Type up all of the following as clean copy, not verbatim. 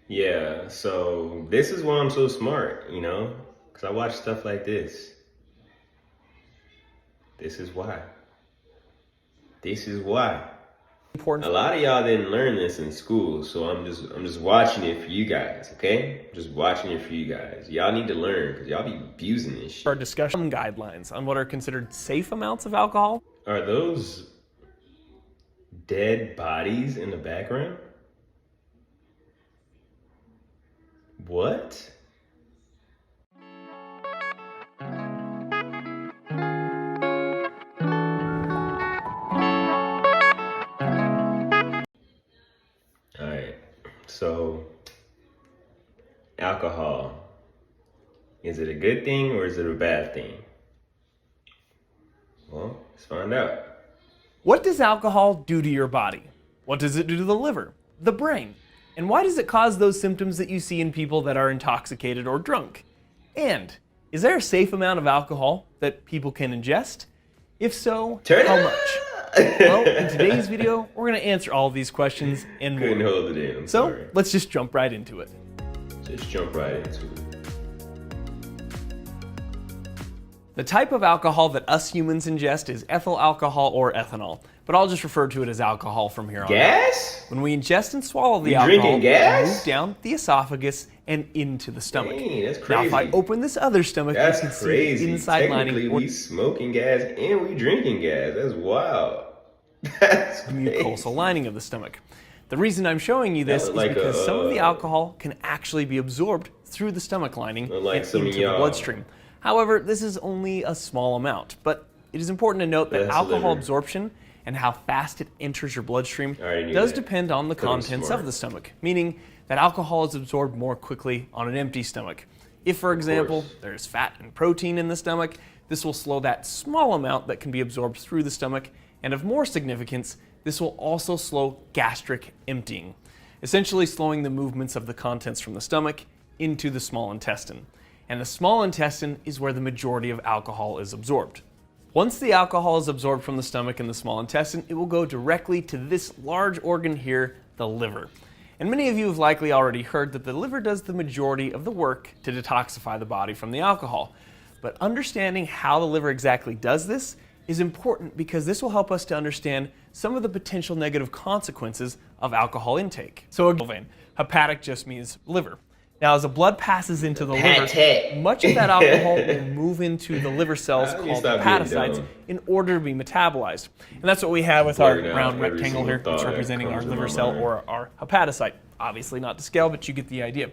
Yeah, so this is why I'm so smart, because I watch stuff like this. This is why. This is why. Important. A lot of y'all didn't learn this in school, so I'm just watching it for you guys, okay? Just watching it for you guys. Y'all need to learn because y'all be abusing this shit. Our discussion guidelines on what are considered safe amounts of alcohol. Are those dead bodies in the background? What? All right, so alcohol, is it a good thing or is it a bad thing? Well, let's find out. What does alcohol do to your body? What does it do to the liver, the brain? And why does it cause those symptoms that you see in people that are intoxicated or drunk? And is there a safe amount of alcohol that people can ingest? If so, how much? Well, in today's video, we're going to answer all of these questions and more. Couldn't hold it in. So let's just jump right into it. Just jump right into it. The type of alcohol that us humans ingest is ethyl alcohol or ethanol, but I'll just refer to it as alcohol from here on out. Gas? When we ingest and swallow the You alcohol, drinking it gas? moves down the esophagus and into the stomach. Dang, that's Now, if I crazy. open this other stomach, That's you can see crazy. the inside Technically, lining we smoking gas and we drinking gas. That's wild. That's or the mucosal lining of the stomach. The reason I'm showing you this is like because some of the alcohol can actually be absorbed through the stomach lining like and some of into the y'all. bloodstream. However, this is only a small amount, but it is important to note that That's alcohol liver. absorption and how fast it enters your bloodstream already knew does that. depend on the Because I'm contents smart. of the stomach, meaning that alcohol is absorbed more quickly on an empty stomach. If, for example, course. there's fat and protein in the stomach, this will slow that small amount that can be absorbed through the stomach, and of more significance, this will also slow gastric emptying, essentially slowing the movements of the contents from the stomach into the small intestine. And the small intestine is where the majority of alcohol is absorbed. Once the alcohol is absorbed from the stomach and the small intestine, it will go directly to this large organ here, the liver. And many of you have likely already heard that the liver does the majority of the work to detoxify the body from the alcohol. But understanding how the liver exactly does this is important because this will help us to understand some of the potential negative consequences of alcohol intake. So again, hepatic just means liver. Now, as the blood passes into the liver, much of that alcohol will move into the liver cells called hepatocytes in order to be metabolized. And that's what we have with our round rectangle here. It's representing our liver cell or our hepatocyte. Obviously not to scale, but you get the idea.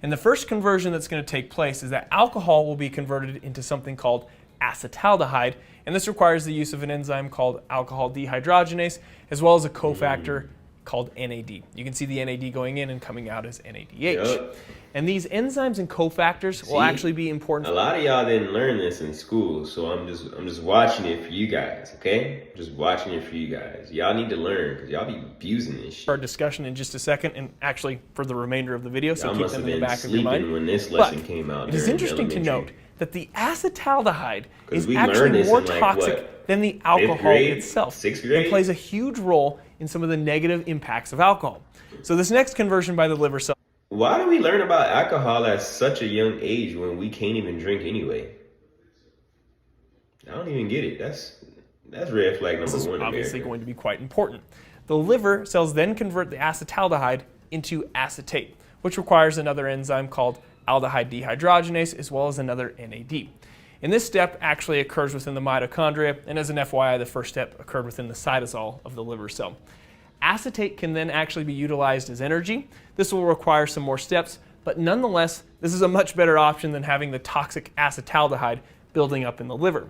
And the first conversion that's going to take place is that alcohol will be converted into something called acetaldehyde, and this requires the use of an enzyme called alcohol dehydrogenase, as well as a cofactor called NAD. You can see the NAD going in and coming out as NADH. Yep. And these enzymes and cofactors will actually be important. A lot of y'all didn't learn this in school, so I'm just watching it for you guys, okay? Just watching it for you guys. Y'all need to learn because y'all be abusing this shit. Our discussion in just a second, and actually for the remainder of the video, so Y'all keep must them have in the been back of your mind. sleeping when this lesson came out. It is during interesting to note elementary. that the acetaldehyde is we learned actually this more in, like, toxic what, than the fifth alcohol grade? itself. Sixth and grade? plays a huge role in some of the negative impacts of alcohol. So this next conversion by the liver cell. Why do we learn about alcohol at such a young age when we can't even drink anyway? I don't even get it. That's red flag number This is one. obviously America. going to be quite important. The liver cells then convert the acetaldehyde into acetate, which requires another enzyme called aldehyde dehydrogenase, as well as another NAD. And this step actually occurs within the mitochondria, and as an FYI, the first step occurred within the cytosol of the liver cell. Acetate can then actually be utilized as energy. This will require some more steps, but nonetheless, this is a much better option than having the toxic acetaldehyde building up in the liver.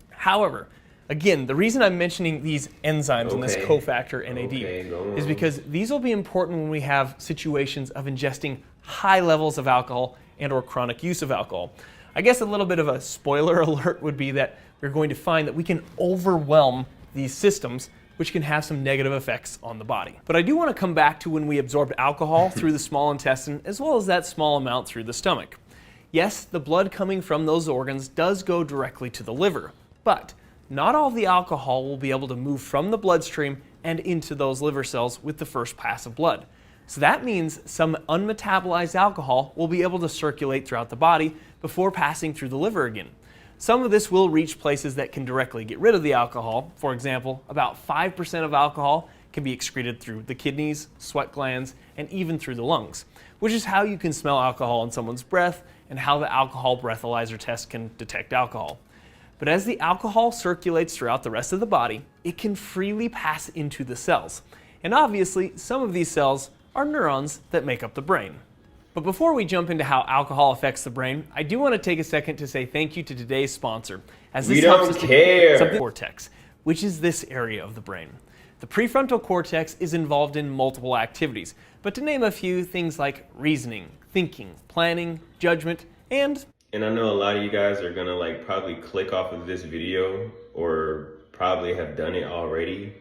However, again, the reason I'm mentioning these enzymes and this cofactor NAD is because these will be important when we have situations of ingesting high levels of alcohol and or chronic use of alcohol. I guess a little bit of a spoiler alert would be that we're going to find that we can overwhelm these systems, which can have some negative effects on the body. But I do want to come back to when we absorbed alcohol through the small intestine, as well as that small amount through the stomach. Yes, the blood coming from those organs does go directly to the liver, but not all the alcohol will be able to move from the bloodstream and into those liver cells with the first pass of blood. So that means some unmetabolized alcohol will be able to circulate throughout the body before passing through the liver again. Some of this will reach places that can directly get rid of the alcohol. For example, about 5% of alcohol can be excreted through the kidneys, sweat glands, and even through the lungs, which is how you can smell alcohol in someone's breath and how the alcohol breathalyzer test can detect alcohol. But as the alcohol circulates throughout the rest of the body, it can freely pass into the cells. And obviously, some of these cells are neurons that make up the brain. But before we jump into how alcohol affects the brain, I do want to take a second to say thank you to today's sponsor, as this helps us to the cortex, which is this area of the brain. The prefrontal cortex is involved in multiple activities, but to name a few, things like reasoning, thinking, planning, judgment, and I know a lot of you guys are gonna probably click off of this video or probably have done it already.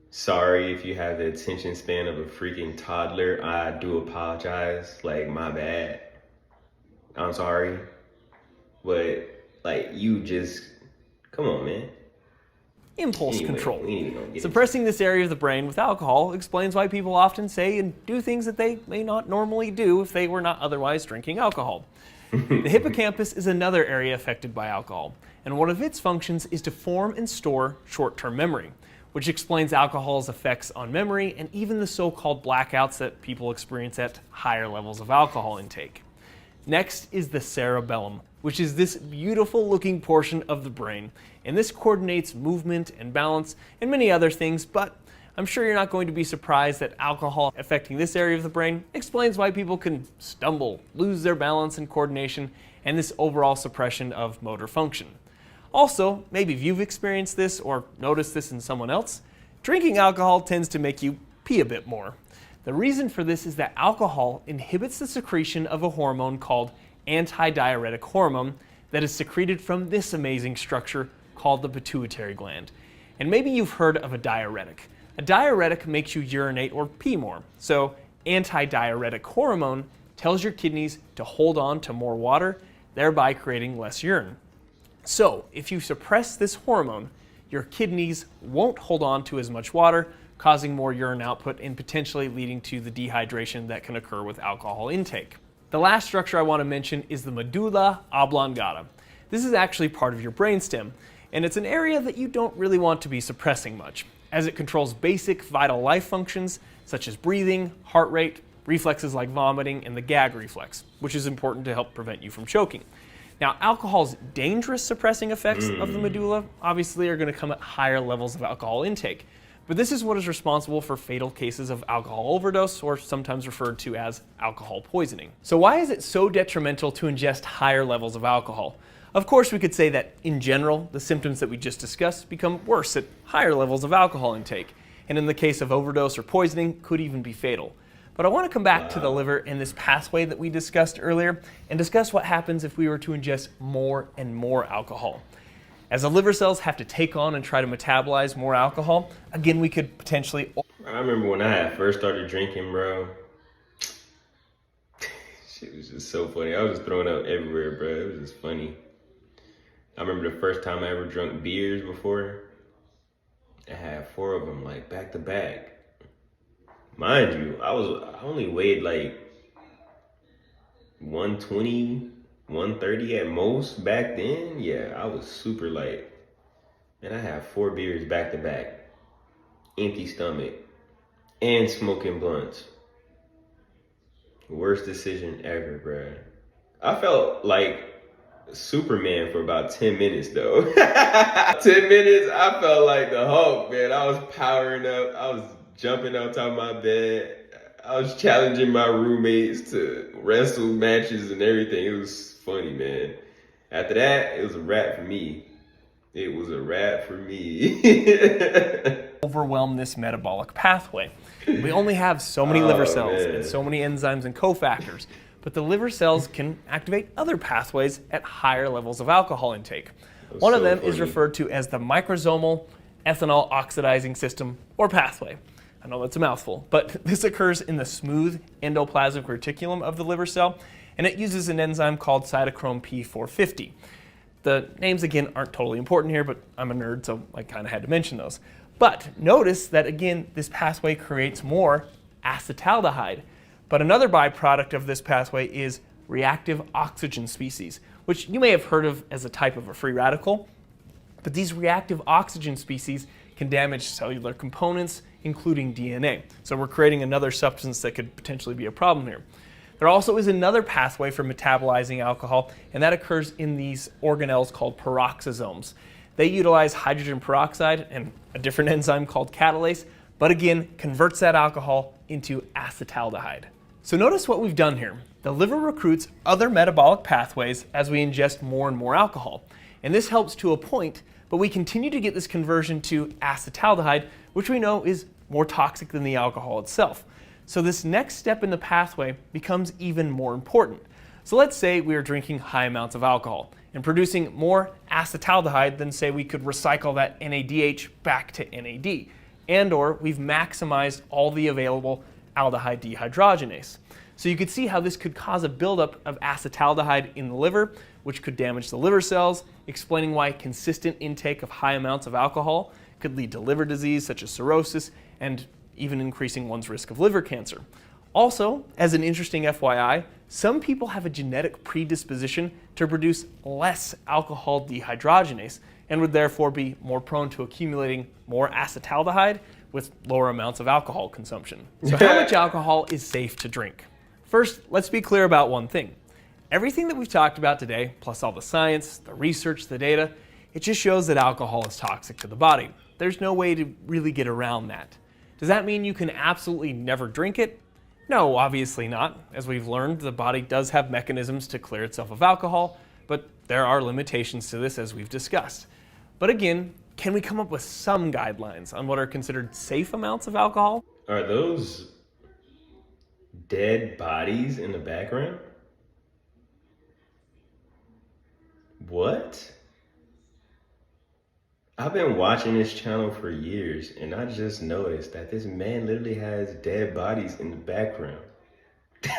Sorry if you have the attention span of a freaking toddler. I do apologize. My bad. I'm sorry. But you just come on, man. Impulse control. Suppressing this area of the brain with alcohol explains why people often say and do things that they may not normally do if they were not otherwise drinking alcohol. The hippocampus is another area affected by alcohol, and one of its functions is to form and store short-term memory, which explains alcohol's effects on memory and even the so-called blackouts that people experience at higher levels of alcohol intake. Next is the cerebellum, which is this beautiful looking portion of the brain, and this coordinates movement and balance and many other things, but I'm sure you're not going to be surprised that alcohol affecting this area of the brain explains why people can stumble, lose their balance and coordination, and this overall suppression of motor function. Also, maybe if you've experienced this or noticed this in someone else, drinking alcohol tends to make you pee a bit more. The reason for this is that alcohol inhibits the secretion of a hormone called antidiuretic hormone that is secreted from this amazing structure called the pituitary gland. And maybe you've heard of a diuretic. A diuretic makes you urinate or pee more. So antidiuretic hormone tells your kidneys to hold on to more water, thereby creating less urine. So if you suppress this hormone, your kidneys won't hold on to as much water, causing more urine output and potentially leading to the dehydration that can occur with alcohol intake. The last structure I want to mention is the medulla oblongata. This is actually part of your brainstem, and it's an area that you don't really want to be suppressing much, as it controls basic vital life functions such as breathing, heart rate, reflexes like vomiting, and the gag reflex, which is important to help prevent you from choking. Now, alcohol's dangerous suppressing effects of the medulla obviously are going to come at higher levels of alcohol intake, but this is what is responsible for fatal cases of alcohol overdose, or sometimes referred to as alcohol poisoning. So why is it so detrimental to ingest higher levels of alcohol? Of course, we could say that in general, the symptoms that we just discussed become worse at higher levels of alcohol intake, and in the case of overdose or poisoning, could even be fatal. But I want to come back to the liver and this pathway that we discussed earlier and discuss what happens if we were to ingest more and more alcohol. As the liver cells have to take on and try to metabolize more alcohol, again, we could potentially... I remember when I had first started drinking, bro. Shit was just so funny. I was just throwing up everywhere, bro. It was just funny. I remember the first time I ever drunk beers before. I had 4 of them, back to back. Mind you, I only weighed 120, 130 at most back then. Yeah, I was super light. And I had 4 beers back to back. Empty stomach. And smoking blunts. Worst decision ever, bruh. I felt like Superman for about 10 minutes though. 10 minutes, I felt like the Hulk, man. I was powering up. I was jumping on top of my bed. I was challenging my roommates to wrestle matches and everything. It was funny, man. After that, it was a wrap for me. It was a wrap for me. Overwhelm this metabolic pathway. We only have so many liver cells and so many enzymes and cofactors, but the liver cells can activate other pathways at higher levels of alcohol intake. One of them is referred to as the microsomal ethanol oxidizing system or pathway. I know that's a mouthful, but this occurs in the smooth endoplasmic reticulum of the liver cell, and it uses an enzyme called cytochrome P450. The names, again, aren't totally important here, but I'm a nerd, so I kind of had to mention those. But notice that, again, this pathway creates more acetaldehyde, But another byproduct of this pathway is reactive oxygen species, which you may have heard of as a type of a free radical. But these reactive oxygen species can damage cellular components, including DNA. So we're creating another substance that could potentially be a problem here. There also is another pathway for metabolizing alcohol, and that occurs in these organelles called peroxisomes. They utilize hydrogen peroxide and a different enzyme called catalase, but again, converts that alcohol into acetaldehyde. So notice what we've done here. The liver recruits other metabolic pathways as we ingest more and more alcohol. And this helps to a point, but we continue to get this conversion to acetaldehyde, which we know is more toxic than the alcohol itself. So this next step in the pathway becomes even more important. So let's say we are drinking high amounts of alcohol and producing more acetaldehyde than say we could recycle that NADH back to NAD, and or we've maximized all the available aldehyde dehydrogenase. So you could see how this could cause a buildup of acetaldehyde in the liver, which could damage the liver cells, explaining why consistent intake of high amounts of alcohol could lead to liver disease such as cirrhosis and even increasing one's risk of liver cancer. Also, as an interesting FYI, some people have a genetic predisposition to produce less alcohol dehydrogenase and would therefore be more prone to accumulating more acetaldehyde with lower amounts of alcohol consumption. So how much alcohol is safe to drink? First, let's be clear about one thing. Everything that we've talked about today, plus all the science, the research, the data, it just shows that alcohol is toxic to the body. There's no way to really get around that. Does that mean you can absolutely never drink it? No, obviously not. As we've learned, the body does have mechanisms to clear itself of alcohol, but there are limitations to this as we've discussed. But again, can we come up with some guidelines on what are considered safe amounts of alcohol? Are those dead bodies in the background? What? I've been watching this channel for years, and I just noticed that this man literally has dead bodies in the background.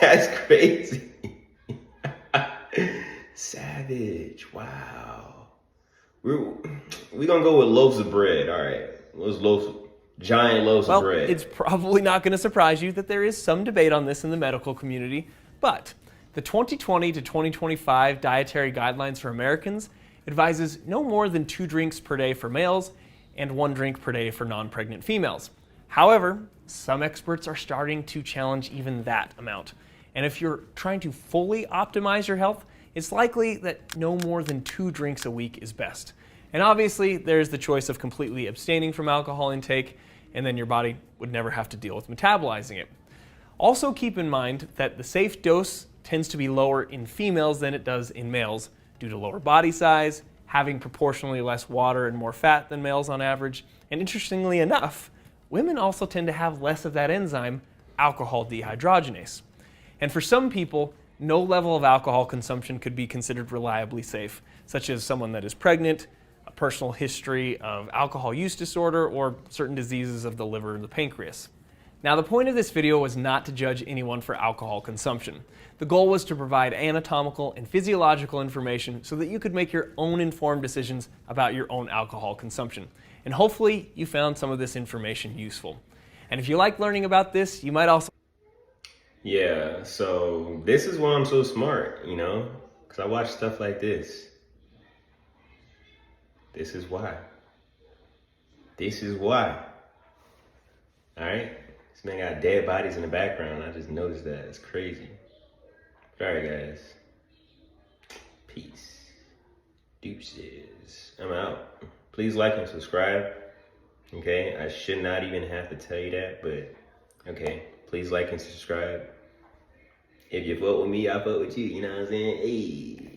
That's crazy. Savage. Wow. We're gonna go with loaves of bread. All right. Those giant loaves of bread. It's probably not going to surprise you that there is some debate on this in the medical community, but the 2020 to 2025 Dietary Guidelines for Americans advises no more than 2 drinks per day for males and 1 drink per day for non-pregnant females. However, some experts are starting to challenge even that amount. And if you're trying to fully optimize your health, it's likely that no more than 2 drinks a week is best. And obviously, there's the choice of completely abstaining from alcohol intake, and then your body would never have to deal with metabolizing it. Also keep in mind that the safe dose tends to be lower in females than it does in males, due to lower body size, having proportionally less water and more fat than males on average, and interestingly enough, women also tend to have less of that enzyme, alcohol dehydrogenase. And for some people, no level of alcohol consumption could be considered reliably safe, such as someone that is pregnant, a personal history of alcohol use disorder, or certain diseases of the liver and the pancreas. Now, the point of this video was not to judge anyone for alcohol consumption. The goal was to provide anatomical and physiological information so that you could make your own informed decisions about your own alcohol consumption. And hopefully you found some of this information useful. And if you like learning about this, you might also... Yeah, so this is why I'm so smart, because I watch stuff like this. This is why. This is why. All right? This man got dead bodies in the background. I just noticed that. It's crazy. All right, guys. Peace. Deuces. I'm out. Please like and subscribe. Okay? I should not even have to tell you that, but okay. Please like and subscribe. If you vote with me, I vote with you. You know what I'm saying? Hey.